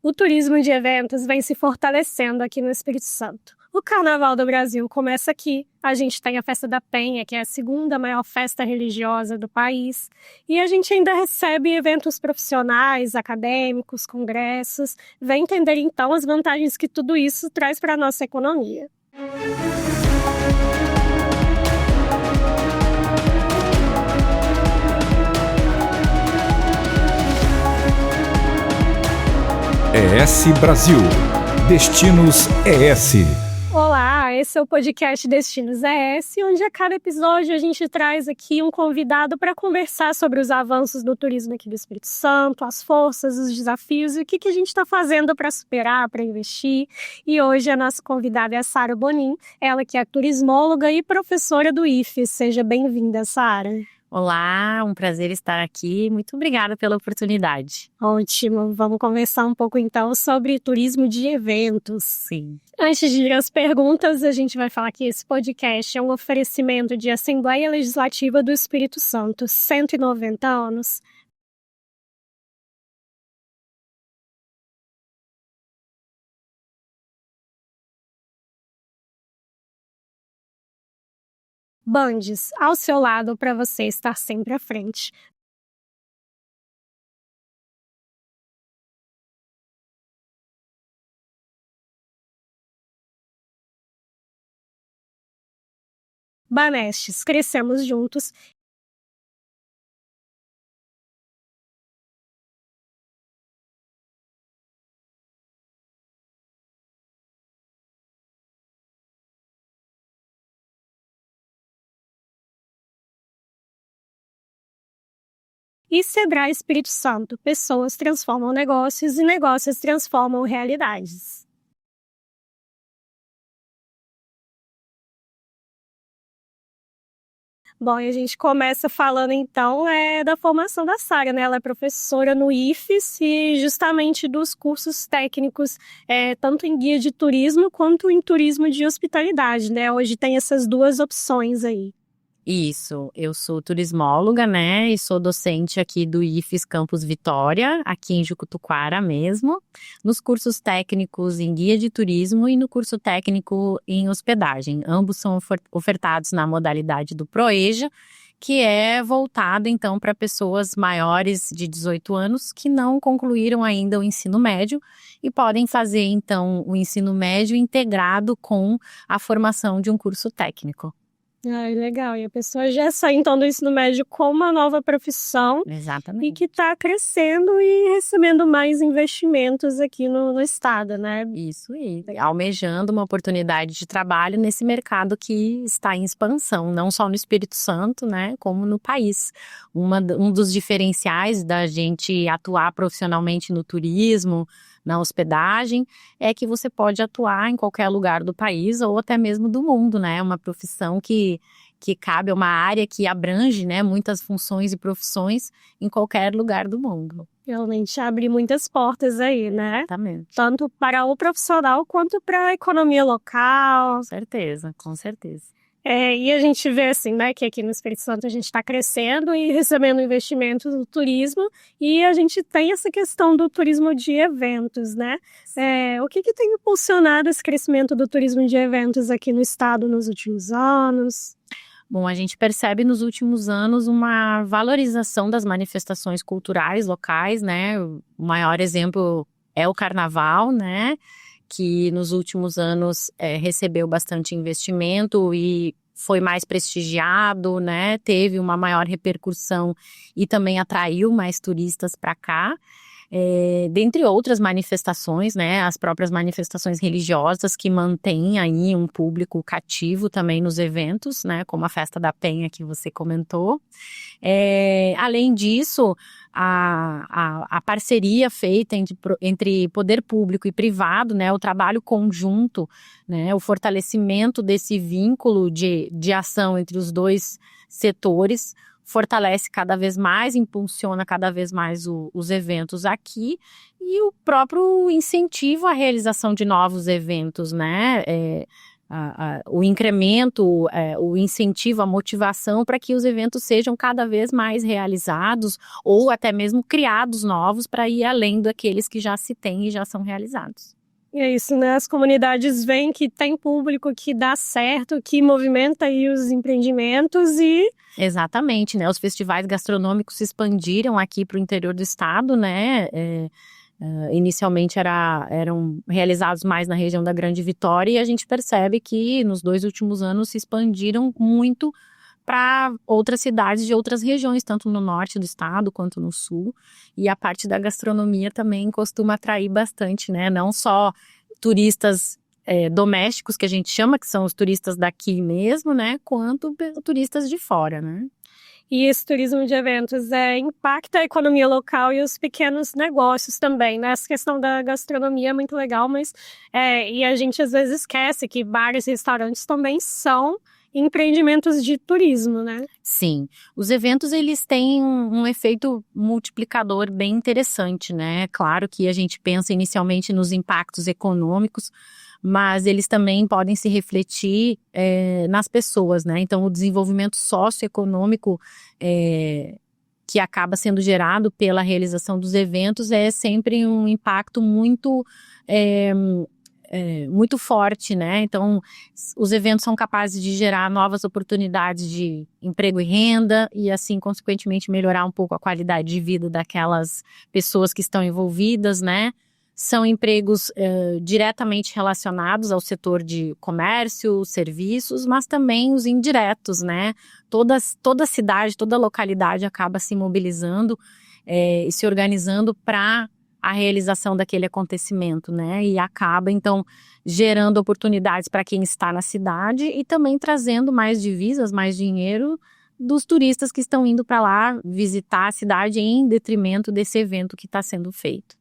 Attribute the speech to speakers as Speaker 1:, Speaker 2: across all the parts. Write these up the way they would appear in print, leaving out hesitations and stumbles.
Speaker 1: O turismo de eventos vem se fortalecendo aqui no Espírito Santo. O Carnaval do Brasil começa aqui. A gente tem a Festa da Penha, que é a segunda maior festa religiosa do país. E a gente ainda recebe eventos profissionais, acadêmicos, congressos. Vem entender então as vantagens que tudo isso traz para a nossa economia.
Speaker 2: ES Brasil. Destinos ES.
Speaker 1: Olá, esse é o podcast Destinos ES, onde a cada episódio a gente traz aqui um convidado para conversar sobre os avanços do turismo aqui do Espírito Santo, as forças, os desafios e o que a gente está fazendo para superar, para investir. E hoje a nossa convidada é a Sara Bonin, ela que é turismóloga e professora do IFES. Seja bem-vinda, Sara.
Speaker 3: Olá, um prazer estar aqui. Muito obrigada pela oportunidade.
Speaker 1: Ótimo. Vamos conversar um pouco então sobre turismo de eventos.
Speaker 3: Sim.
Speaker 1: Antes de ir às perguntas, a gente vai falar que esse podcast é um oferecimento de Assembleia Legislativa do Espírito Santo, 190 anos. Bandes, ao seu lado para você estar sempre à frente. Banestes, crescemos juntos. E Sebrae Espírito Santo, pessoas transformam negócios e negócios transformam realidades. Bom, e a gente começa falando então da formação da Sara, né? Ela é professora no IFES e justamente dos cursos técnicos, tanto em guia de turismo quanto em turismo de hospitalidade, né? Hoje tem essas duas opções aí.
Speaker 3: Isso, eu sou turismóloga, né, e sou docente aqui do IFES Campus Vitória, aqui em Jucutuquara mesmo, nos cursos técnicos em guia de turismo e no curso técnico em hospedagem. Ambos são ofertados na modalidade do ProEja, que é voltado então para pessoas maiores de 18 anos que não concluíram ainda o ensino médio e podem fazer então o ensino médio integrado com a formação de um curso técnico.
Speaker 1: Ai, legal. E a pessoa já sai então do ensino médio com uma nova profissão.
Speaker 3: Exatamente.
Speaker 1: E que está crescendo e recebendo mais investimentos aqui no estado, né?
Speaker 3: Isso, e almejando uma oportunidade de trabalho nesse mercado que está em expansão, não só no Espírito Santo, né, como no país. Um dos diferenciais da gente atuar profissionalmente no turismo, na hospedagem, é que você pode atuar em qualquer lugar do país ou até mesmo do mundo, né? É uma profissão que cabe a uma área que abrange, né, muitas funções e profissões em qualquer lugar do mundo.
Speaker 1: Realmente abre muitas portas aí, né?
Speaker 3: Exatamente.
Speaker 1: Tanto para o profissional quanto para a economia local.
Speaker 3: Com certeza.
Speaker 1: E a gente vê assim, né, que aqui no Espírito Santo a gente está crescendo e recebendo investimentos no turismo e a gente tem essa questão do turismo de eventos, né? O que tem impulsionado esse crescimento do turismo de eventos aqui no estado nos últimos anos?
Speaker 3: Bom, a gente percebe nos últimos anos uma valorização das manifestações culturais locais, né? O maior exemplo é o Carnaval, né? Que nos últimos anos recebeu bastante investimento e foi mais prestigiado, né? Teve uma maior repercussão e também atraiu mais turistas para cá. Dentre outras manifestações, né, as próprias manifestações religiosas que mantêm aí um público cativo também nos eventos, né, como a Festa da Penha que você comentou. Além disso, a parceria feita entre poder público e privado, né, o trabalho conjunto, né, o fortalecimento desse vínculo de ação entre os dois setores fortalece cada vez mais, impulsiona cada vez mais os eventos aqui e o próprio incentivo à realização de novos eventos, né? o incremento, o incentivo, a motivação para que os eventos sejam cada vez mais realizados ou até mesmo criados novos para ir além daqueles que já se têm e já são realizados.
Speaker 1: E é isso, né? As comunidades veem que tem público, que dá certo, que movimenta aí os empreendimentos e...
Speaker 3: Exatamente, né? Os festivais gastronômicos se expandiram aqui para o interior do estado, né? Inicialmente eram realizados mais na região da Grande Vitória e a gente percebe que nos 2 últimos anos se expandiram muito para outras cidades de outras regiões, tanto no norte do estado quanto no sul. E a parte da gastronomia também costuma atrair bastante, né? Não só turistas domésticos, que a gente chama, que são os turistas daqui mesmo, né? Quanto turistas de fora, né?
Speaker 1: E esse turismo de eventos impacta a economia local e os pequenos negócios também, né? Essa questão da gastronomia é muito legal, mas e a gente às vezes esquece que bares e restaurantes também são empreendimentos de turismo, né?
Speaker 3: Sim, os eventos eles têm um efeito multiplicador bem interessante, né? Claro que a gente pensa inicialmente nos impactos econômicos, mas eles também podem se refletir nas pessoas, né? Então, o desenvolvimento socioeconômico que acaba sendo gerado pela realização dos eventos é sempre um impacto muito forte, né? Então, os eventos são capazes de gerar novas oportunidades de emprego e renda e, assim, consequentemente, melhorar um pouco a qualidade de vida daquelas pessoas que estão envolvidas, né? São empregos diretamente relacionados ao setor de comércio, serviços, mas também os indiretos, né? Toda cidade, toda localidade acaba se mobilizando e se organizando para a realização daquele acontecimento, né? E acaba, então, gerando oportunidades para quem está na cidade e também trazendo mais divisas, mais dinheiro dos turistas que estão indo para lá visitar a cidade em detrimento desse evento que está sendo feito.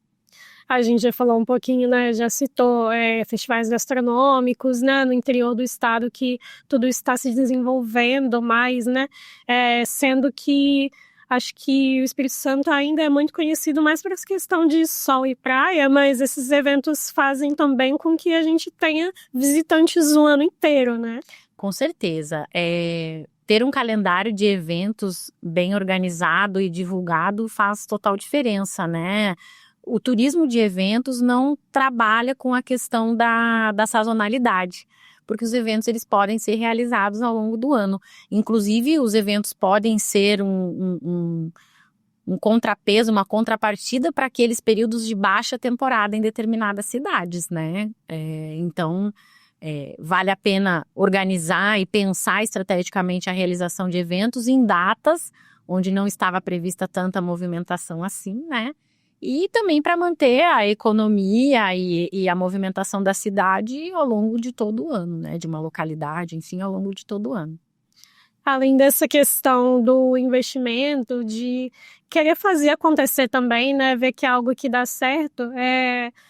Speaker 1: A gente já falou um pouquinho, né? Já citou festivais gastronômicos, né? No interior do estado que tudo está se desenvolvendo mais, né? Sendo que acho que o Espírito Santo ainda é muito conhecido mais por essa questão de sol e praia, mas esses eventos fazem também com que a gente tenha visitantes o ano inteiro, né?
Speaker 3: Com certeza. Ter um calendário de eventos bem organizado e divulgado faz total diferença, né? O turismo de eventos não trabalha com a questão da sazonalidade, porque os eventos eles podem ser realizados ao longo do ano. Inclusive, os eventos podem ser um contrapeso, uma contrapartida para aqueles períodos de baixa temporada em determinadas cidades, né? Então, vale a pena organizar e pensar estrategicamente a realização de eventos em datas onde não estava prevista tanta movimentação assim, né? E também para manter a economia e a movimentação da cidade ao longo de todo o ano, né? De uma localidade, enfim, ao longo de todo o ano.
Speaker 1: Além dessa questão do investimento, de querer fazer acontecer também, né? Ver que é algo que dá certo,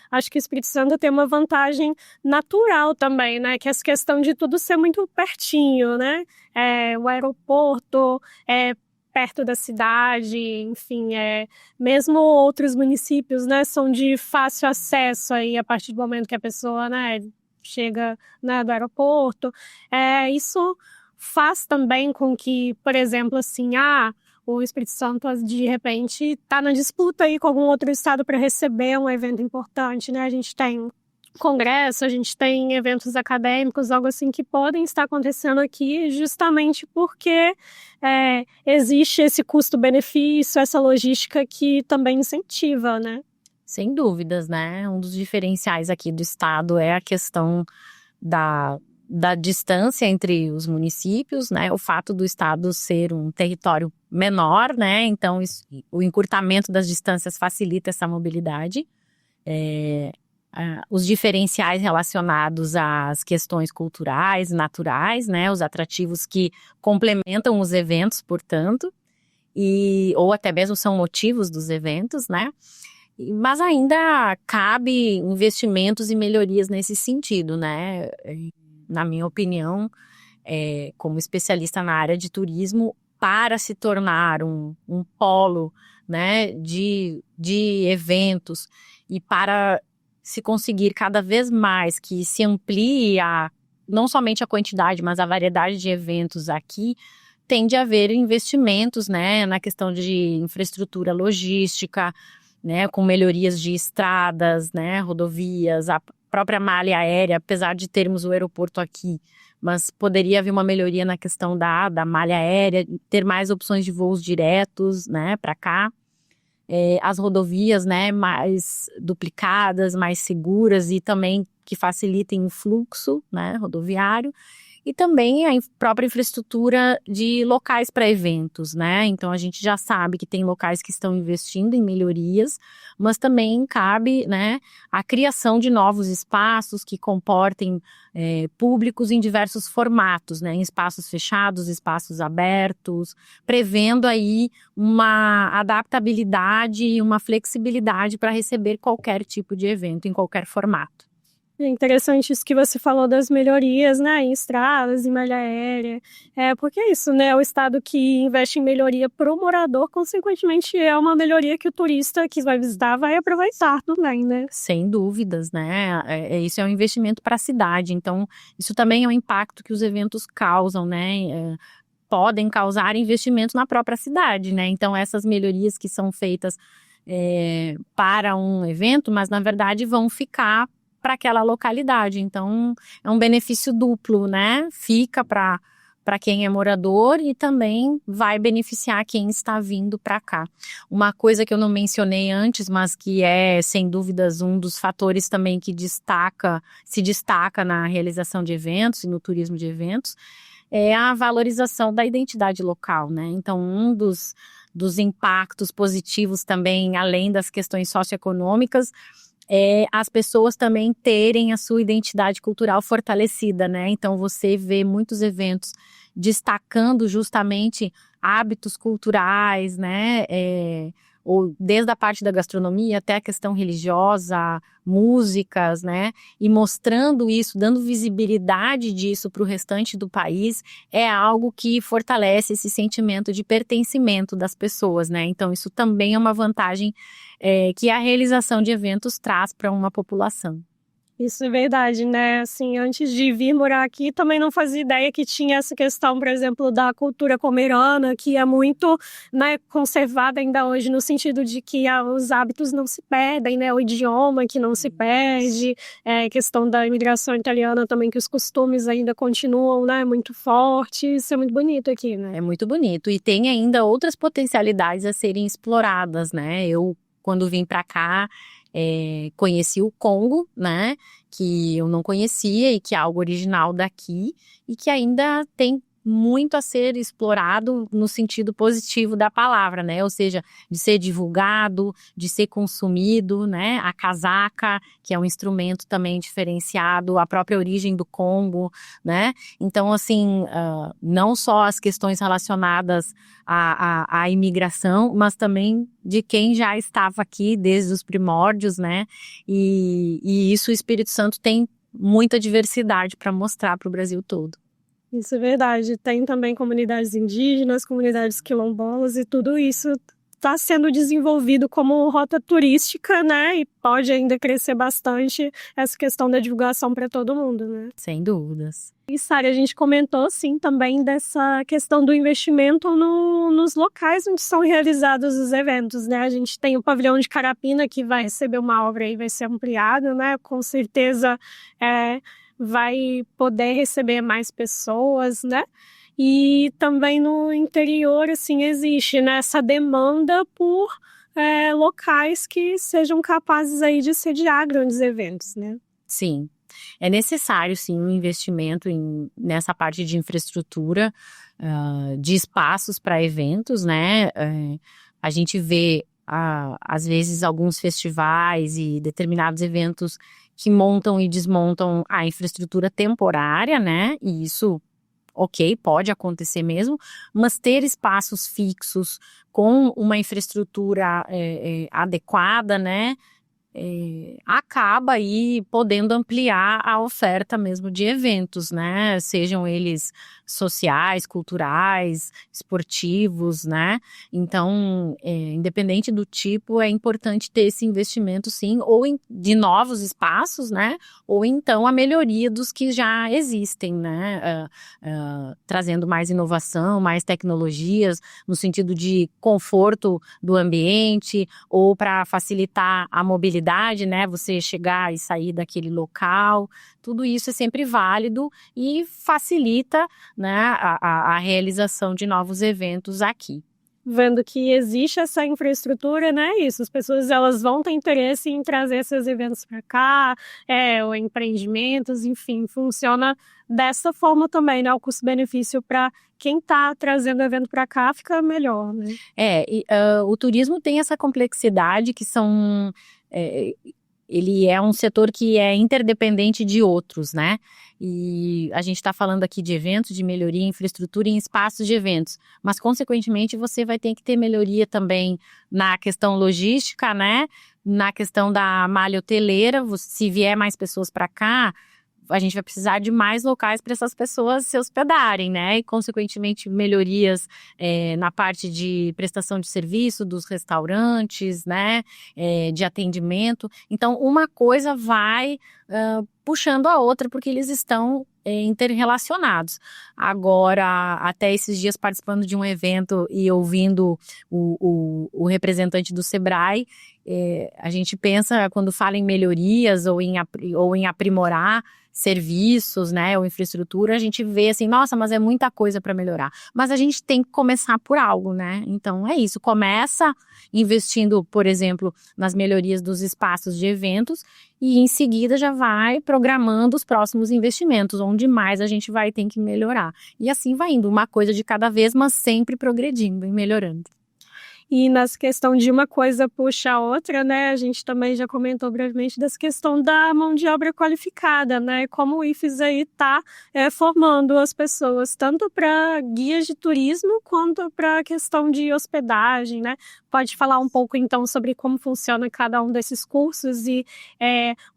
Speaker 1: acho que o Espírito Santo tem uma vantagem natural também, né? Que é essa questão de tudo ser muito pertinho, né? O aeroporto perto da cidade, enfim, mesmo outros municípios, né, são de fácil acesso aí a partir do momento que a pessoa, né, chega, né, do aeroporto. Isso faz também com que, por exemplo, assim, o Espírito Santo de repente está na disputa aí com algum outro estado para receber um evento importante, né? A gente tem congresso, a gente tem eventos acadêmicos, algo assim que podem estar acontecendo aqui justamente porque existe esse custo-benefício, essa logística que também incentiva, né?
Speaker 3: Sem dúvidas, né? Um dos diferenciais aqui do estado é a questão da distância entre os municípios, né? O fato do estado ser um território menor, né? Então, o encurtamento das distâncias facilita essa mobilidade. Os diferenciais relacionados às questões culturais, naturais, né, os atrativos que complementam os eventos, portanto, ou até mesmo são motivos dos eventos, né, mas ainda cabe investimentos e melhorias nesse sentido, né, na minha opinião, como especialista na área de turismo, para se tornar um polo, né, de eventos e para se conseguir cada vez mais que se amplie a não somente a quantidade, mas a variedade de eventos aqui, tende a haver investimentos, né, na questão de infraestrutura logística, né, com melhorias de estradas, né, rodovias, a própria malha aérea, apesar de termos o aeroporto aqui, mas poderia haver uma melhoria na questão da malha aérea, ter mais opções de voos diretos, né, para cá. As rodovias, né, mais duplicadas, mais seguras e também que facilitem o fluxo, né, rodoviário. E também a própria infraestrutura de locais para eventos, né? Então, a gente já sabe que tem locais que estão investindo em melhorias, mas também cabe, né, a criação de novos espaços que comportem públicos em diversos formatos, né? Em espaços fechados, espaços abertos, prevendo aí uma adaptabilidade e uma flexibilidade para receber qualquer tipo de evento, em qualquer formato.
Speaker 1: É interessante isso que você falou das melhorias, né, em estradas, em malha aérea, porque é isso, né, o estado que investe em melhoria para o morador, consequentemente é uma melhoria que o turista que vai visitar vai aproveitar também, né?
Speaker 3: Sem dúvidas, né, isso é um investimento para a cidade, então isso também é um impacto que os eventos causam, né, podem causar investimentos na própria cidade, né, então essas melhorias que são feitas para um evento, mas na verdade vão ficar para aquela localidade, então é um benefício duplo, né? Fica para quem é morador e também vai beneficiar quem está vindo para cá. Uma coisa que eu não mencionei antes, mas que é sem dúvidas um dos fatores também que se destaca na realização de eventos e no turismo de eventos, é a valorização da identidade local, né? Então um dos impactos positivos também, além das questões socioeconômicas, as pessoas também terem a sua identidade cultural fortalecida, né? Então você vê muitos eventos destacando justamente hábitos culturais, né? Ou desde a parte da gastronomia até a questão religiosa, músicas, né? E mostrando isso, dando visibilidade disso para o restante do país, é algo que fortalece esse sentimento de pertencimento das pessoas, né? Então isso também é uma vantagem que a realização de eventos traz para uma população.
Speaker 1: Isso é verdade, né? Assim, antes de vir morar aqui, também não fazia ideia que tinha essa questão, por exemplo, da cultura pomerana, que é muito, né, conservada ainda hoje, no sentido de que os hábitos não se perdem, né? O idioma que não se perde, questão da imigração italiana também, que os costumes ainda continuam, né, muito fortes. Isso é muito bonito aqui, né?
Speaker 3: É muito bonito. E tem ainda outras potencialidades a serem exploradas, né? Eu, quando vim para cá, conheci o Congo, né, que eu não conhecia e que é algo original daqui e que ainda tem muito a ser explorado no sentido positivo da palavra, né? Ou seja, de ser divulgado, de ser consumido, né? A casaca, que é um instrumento também diferenciado, a própria origem do Congo, né? Então, assim, não só as questões relacionadas à imigração, mas também de quem já estava aqui desde os primórdios, né? E isso o Espírito Santo tem muita diversidade para mostrar para o Brasil todo.
Speaker 1: Isso é verdade. Tem também comunidades indígenas, comunidades quilombolas e tudo isso está sendo desenvolvido como rota turística, né? E pode ainda crescer bastante essa questão da divulgação para todo mundo, né?
Speaker 3: Sem dúvidas.
Speaker 1: E, Sara, a gente comentou, sim, também dessa questão do investimento nos locais onde são realizados os eventos, né? A gente tem o pavilhão de Carapina, que vai receber uma obra e vai ser ampliado, né? Com certeza vai poder receber mais pessoas, né? E também no interior, assim, existe, né, essa demanda por locais que sejam capazes aí de sediar grandes eventos, né?
Speaker 3: Sim, é necessário, sim, um investimento nessa parte de infraestrutura, de espaços para eventos, né? A gente vê, às vezes, alguns festivais e determinados eventos que montam e desmontam a infraestrutura temporária, né? E isso, ok, pode acontecer mesmo, mas ter espaços fixos com uma infraestrutura adequada, né? acaba aí podendo ampliar a oferta mesmo de eventos, né? Sejam eles sociais, culturais, esportivos, né? Então, independente do tipo, é importante ter esse investimento, sim, ou de novos espaços, né? Ou então a melhoria dos que já existem, né? Trazendo mais inovação, mais tecnologias, no sentido de conforto do ambiente, ou para facilitar a mobilidade, né? Você chegar e sair daquele local, tudo isso é sempre válido e facilita, né, a realização de novos eventos aqui.
Speaker 1: Vendo que existe essa infraestrutura, né? Isso, as pessoas elas vão ter interesse em trazer esses eventos para cá, ou empreendimentos, enfim, funciona dessa forma também, né? O custo-benefício para quem está trazendo o evento para cá fica melhor, né?
Speaker 3: O turismo tem essa complexidade que são... ele é um setor que é interdependente de outros, né? E a gente está falando aqui de eventos, de melhoria em infraestrutura em espaços de eventos, mas consequentemente você vai ter que ter melhoria também na questão logística, né? Na questão da malha hoteleira, se vier mais pessoas para cá, a gente vai precisar de mais locais para essas pessoas se hospedarem, né? E, consequentemente, melhorias na parte de prestação de serviço dos restaurantes, né? De atendimento. Então, uma coisa vai puxando a outra, porque eles estão interrelacionados. Agora, até esses dias participando de um evento e ouvindo o representante do Sebrae, a gente pensa, quando fala em melhorias ou em aprimorar serviços, né, ou infraestrutura, a gente vê assim, nossa, mas é muita coisa para melhorar. Mas a gente tem que começar por algo, né? Então é isso, começa investindo, por exemplo, nas melhorias dos espaços de eventos e em seguida já vai programando os próximos investimentos, onde mais a gente vai ter que melhorar. E assim vai indo, uma coisa de cada vez, mas sempre progredindo e melhorando.
Speaker 1: E nessa questão de uma coisa puxa a outra, né? A gente também já comentou brevemente dessa questão da mão de obra qualificada, né? E como o IFES aí está formando as pessoas, tanto para guias de turismo quanto para a questão de hospedagem, né? Pode falar um pouco, então, sobre como funciona cada um desses cursos e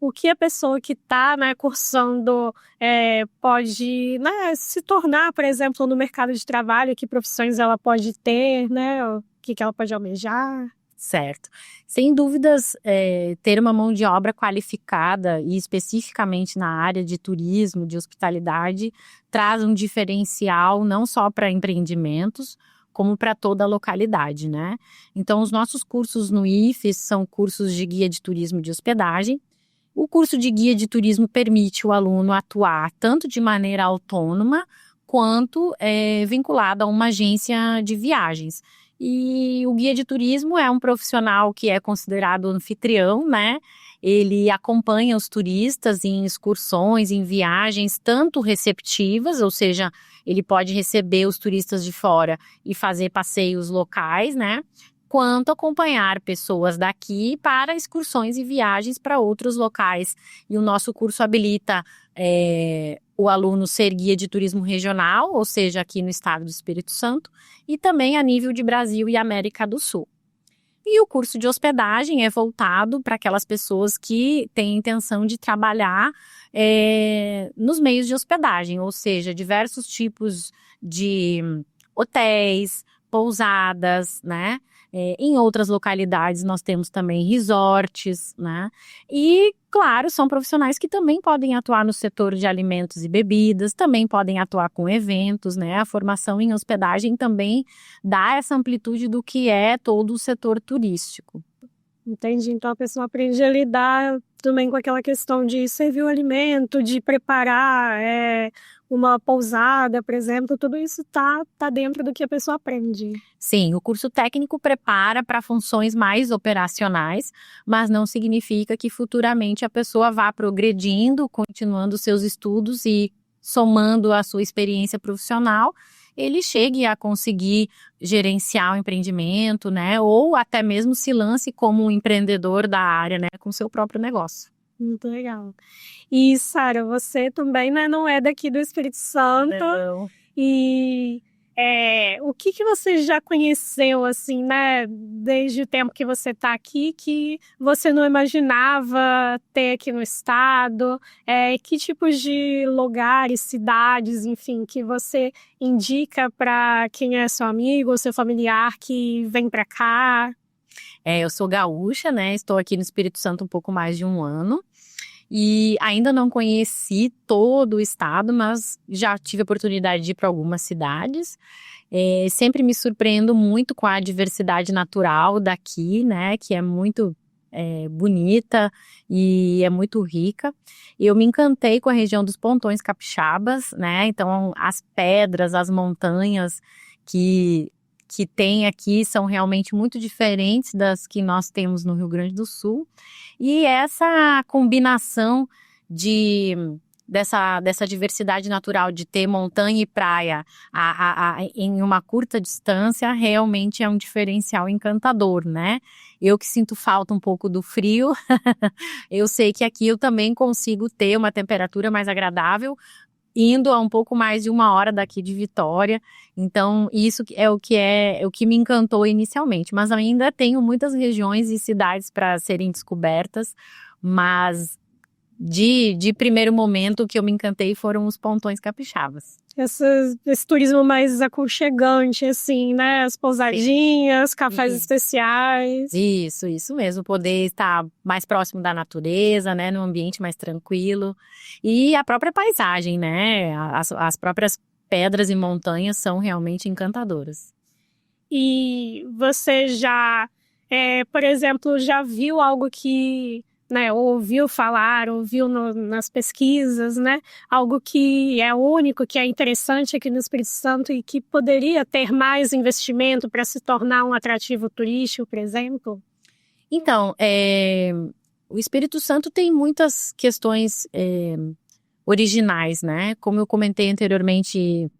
Speaker 1: o que a pessoa que está, né, cursando pode, né, se tornar, por exemplo, no mercado de trabalho, que profissões ela pode ter, né? O que ela pode almejar?
Speaker 3: Certo. Sem dúvidas, ter uma mão de obra qualificada e especificamente na área de turismo, de hospitalidade, traz um diferencial não só para empreendimentos, como para toda a localidade, né? Então, os nossos cursos no IFES são cursos de guia de turismo e de hospedagem. O curso de guia de turismo permite o aluno atuar tanto de maneira autônoma, quanto vinculado a uma agência de viagens. E o guia de turismo é um profissional que é considerado anfitrião, né? Ele acompanha os turistas em excursões, em viagens, tanto receptivas, ou seja, ele pode receber os turistas de fora e fazer passeios locais, né? Quanto acompanhar pessoas daqui para excursões e viagens para outros locais. E o nosso curso habilita o aluno ser guia de turismo regional, ou seja, aqui no estado do Espírito Santo, e também a nível de Brasil e América do Sul. E o curso de hospedagem é voltado para aquelas pessoas que têm intenção de trabalhar nos meios de hospedagem, ou seja, diversos tipos de hotéis, pousadas, né? Em outras localidades nós temos também resorts, né? E, claro, são profissionais que também podem atuar no setor de alimentos e bebidas, também podem atuar com eventos, né? A formação em hospedagem também dá essa amplitude do que é todo o setor turístico.
Speaker 1: Entendi. Então a pessoa aprende a lidar também com aquela questão de servir o alimento, de preparar uma pousada, por exemplo, tudo isso tá dentro do que a pessoa aprende.
Speaker 3: Sim, o curso técnico prepara para funções mais operacionais, mas não significa que futuramente a pessoa vá progredindo, continuando seus estudos e somando a sua experiência profissional, ele chegue a conseguir gerenciar o empreendimento, né? Ou até mesmo se lance como um empreendedor da área, né? Com seu próprio negócio.
Speaker 1: Muito legal. E, Sara, você também, né, não é daqui do Espírito Santo.
Speaker 3: Não.
Speaker 1: E O que você já conheceu, assim, né, desde o tempo que você está aqui, que você não imaginava ter aqui no estado? Que tipos de lugares, cidades, enfim, que você indica para quem é seu amigo ou seu familiar que vem para cá?
Speaker 3: Eu sou gaúcha, né? Estou aqui no Espírito Santo um pouco mais de um ano. E ainda não conheci todo o estado, mas já tive a oportunidade de ir para algumas cidades. Sempre me surpreendo muito com a diversidade natural daqui, né? Que é muito bonita e é muito rica. Eu me encantei com a região dos Pontões Capixabas, né? Então, as pedras, as montanhas que tem aqui são realmente muito diferentes das que nós temos no Rio Grande do Sul. E essa combinação dessa diversidade natural de ter montanha e praia em uma curta distância realmente é um diferencial encantador, né? Eu que sinto falta um pouco do frio, eu sei que aqui eu também consigo ter uma temperatura mais agradável, indo a um pouco mais de 1 hora daqui de Vitória. Então, isso é o que me encantou inicialmente. Mas ainda tenho muitas regiões e cidades para serem descobertas, mas de primeiro momento, o que eu me encantei foram os Pontões Capixabas.
Speaker 1: Esse turismo mais aconchegante, assim, né? As pousadinhas, cafés especiais.
Speaker 3: Isso mesmo. Poder estar mais próximo da natureza, né? Num ambiente mais tranquilo. E a própria paisagem, né? As próprias pedras e montanhas são realmente encantadoras.
Speaker 1: E você já, por exemplo, já viu algo que, né, ouviu falar, ouviu nas pesquisas, né? Algo que é único, que é interessante aqui no Espírito Santo e que poderia ter mais investimento para se tornar um atrativo turístico, por exemplo?
Speaker 3: Então, o Espírito Santo tem muitas questões originais, né? Como eu comentei anteriormente,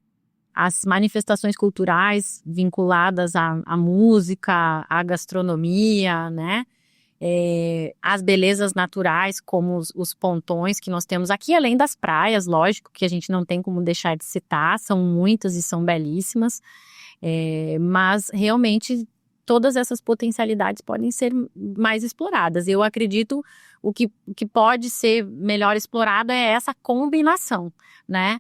Speaker 3: as manifestações culturais vinculadas à música, à gastronomia, né? As belezas naturais, como os pontões que nós temos aqui, além das praias, lógico, que a gente não tem como deixar de citar, são muitas e são belíssimas, mas realmente todas essas potencialidades podem ser mais exploradas. Eu acredito o que pode ser melhor explorado é essa combinação, né?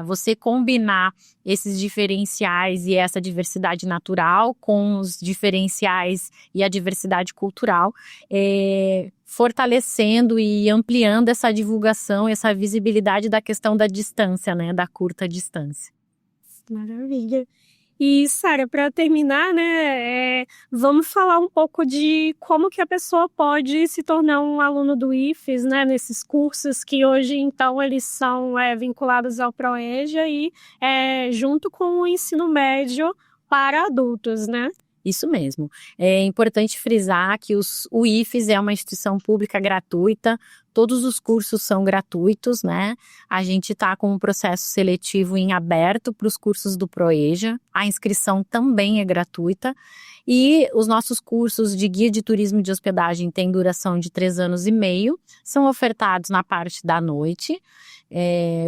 Speaker 3: Você combinar esses diferenciais e essa diversidade natural com os diferenciais e a diversidade cultural, fortalecendo e ampliando essa divulgação, essa visibilidade da questão da distância, né? Da curta distância.
Speaker 1: Maravilha. E, Sara, para terminar, né, vamos falar um pouco de como que a pessoa pode se tornar um aluno do IFES, né, nesses cursos que hoje, então, eles são vinculados ao ProEja e junto com o ensino médio para adultos, né?
Speaker 3: Isso mesmo. É importante frisar que o IFES é uma instituição pública gratuita, todos os cursos são gratuitos, né? A gente está com um processo seletivo em aberto para os cursos do ProEja, a inscrição também é gratuita e os nossos cursos de guia de turismo e de hospedagem têm duração de 3 anos e meio, são ofertados na parte da noite,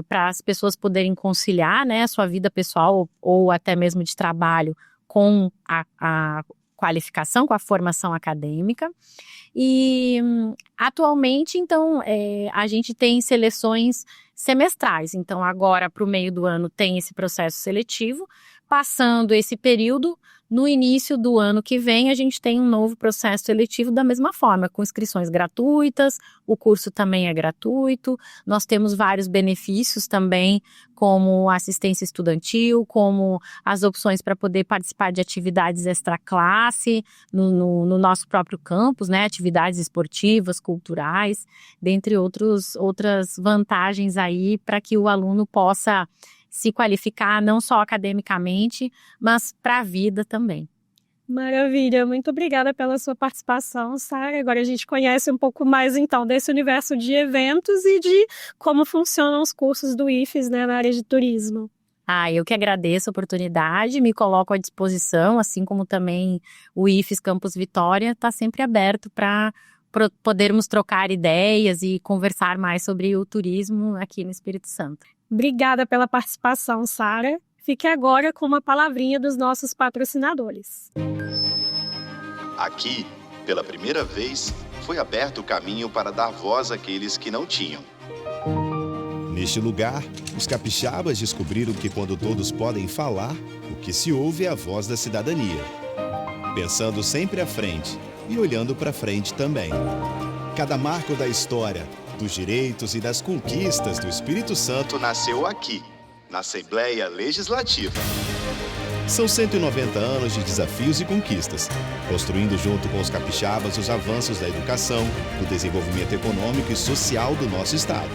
Speaker 3: para as pessoas poderem conciliar, né, a sua vida pessoal ou até mesmo de trabalho com a qualificação, com a formação acadêmica. E atualmente, então, a gente tem seleções semestrais. Então, agora, para o meio do ano, tem esse processo seletivo. Passando esse período, no início do ano que vem, a gente tem um novo processo seletivo da mesma forma, com inscrições gratuitas, o curso também é gratuito, nós temos vários benefícios também, como assistência estudantil, como as opções para poder participar de atividades extra-classe no nosso próprio campus, né, atividades esportivas, culturais, dentre outras vantagens aí para que o aluno possa se qualificar não só academicamente, mas para a vida também.
Speaker 1: Maravilha, muito obrigada pela sua participação, Sara. Agora a gente conhece um pouco mais, então, desse universo de eventos e de como funcionam os cursos do IFES, né, na área de turismo.
Speaker 3: Eu que agradeço a oportunidade, me coloco à disposição, assim como também o IFES Campus Vitória está sempre aberto para podermos trocar ideias e conversar mais sobre o turismo aqui no Espírito Santo.
Speaker 1: Obrigada pela participação, Sara. Fique agora com uma palavrinha dos nossos patrocinadores.
Speaker 4: Aqui, pela primeira vez, foi aberto o caminho para dar voz àqueles que não tinham.
Speaker 5: Neste lugar, os capixabas descobriram que quando todos podem falar, o que se ouve é a voz da cidadania. Pensando sempre à frente e olhando para frente também. Cada marco da história, dos direitos e das conquistas do Espírito Santo
Speaker 4: Nasceu aqui, na Assembleia Legislativa.
Speaker 5: São 190 anos de desafios e conquistas, construindo junto com os capixabas os avanços da educação, do desenvolvimento econômico e social do nosso estado.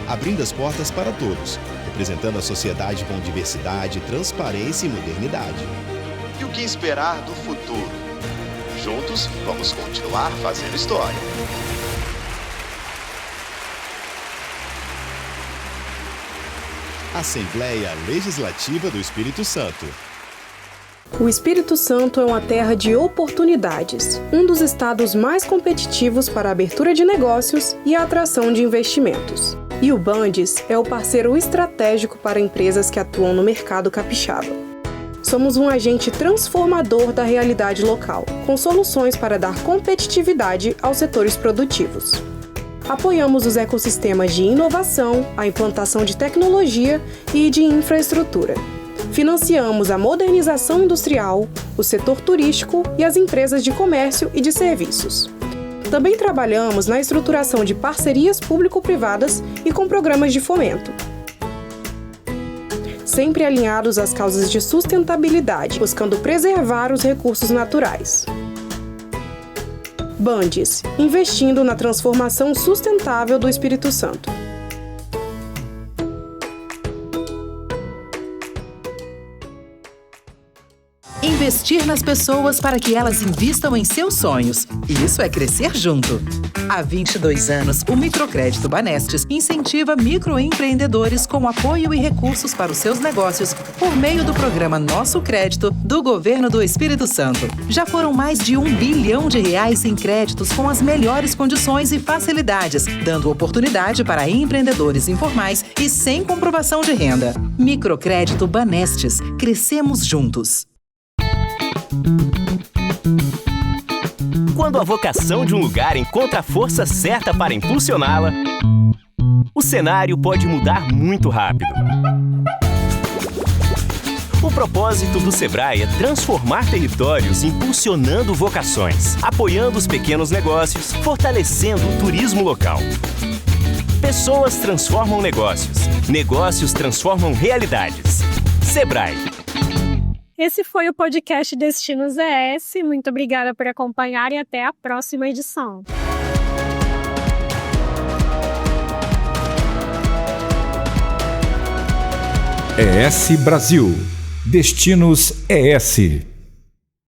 Speaker 5: Abrindo as portas para todos, representando a sociedade com diversidade, transparência e modernidade.
Speaker 4: E o que esperar do futuro? Juntos, vamos continuar fazendo história.
Speaker 5: Assembleia Legislativa do Espírito Santo.
Speaker 6: O Espírito Santo é uma terra de oportunidades, um dos estados mais competitivos para a abertura de negócios e a atração de investimentos. E o Bandes é o parceiro estratégico para empresas que atuam no mercado capixaba. Somos um agente transformador da realidade local, com soluções para dar competitividade aos setores produtivos. Apoiamos os ecossistemas de inovação, a implantação de tecnologia e de infraestrutura. Financiamos a modernização industrial, o setor turístico e as empresas de comércio e de serviços. Também trabalhamos na estruturação de parcerias público-privadas e com programas de fomento. Sempre alinhados às causas de sustentabilidade, buscando preservar os recursos naturais. Bandes, investindo na transformação sustentável do Espírito Santo.
Speaker 7: Investir nas pessoas para que elas invistam em seus sonhos. Isso é crescer junto. Há 22 anos, o Microcrédito Banestes incentiva microempreendedores com apoio e recursos para os seus negócios por meio do programa Nosso Crédito do Governo do Espírito Santo. Já foram mais de R$1 bilhão em créditos com as melhores condições e facilidades, dando oportunidade para empreendedores informais e sem comprovação de renda. Microcrédito Banestes. Crescemos juntos.
Speaker 8: Quando a vocação de um lugar encontra a força certa para impulsioná-la, o cenário pode mudar muito rápido. O propósito do Sebrae é transformar territórios impulsionando vocações, apoiando os pequenos negócios, fortalecendo o turismo local. Pessoas transformam negócios, negócios transformam realidades. Sebrae.
Speaker 1: Esse foi o podcast Destinos ES. Muito obrigada por acompanhar e até a próxima edição.
Speaker 2: ES Brasil. Destinos ES.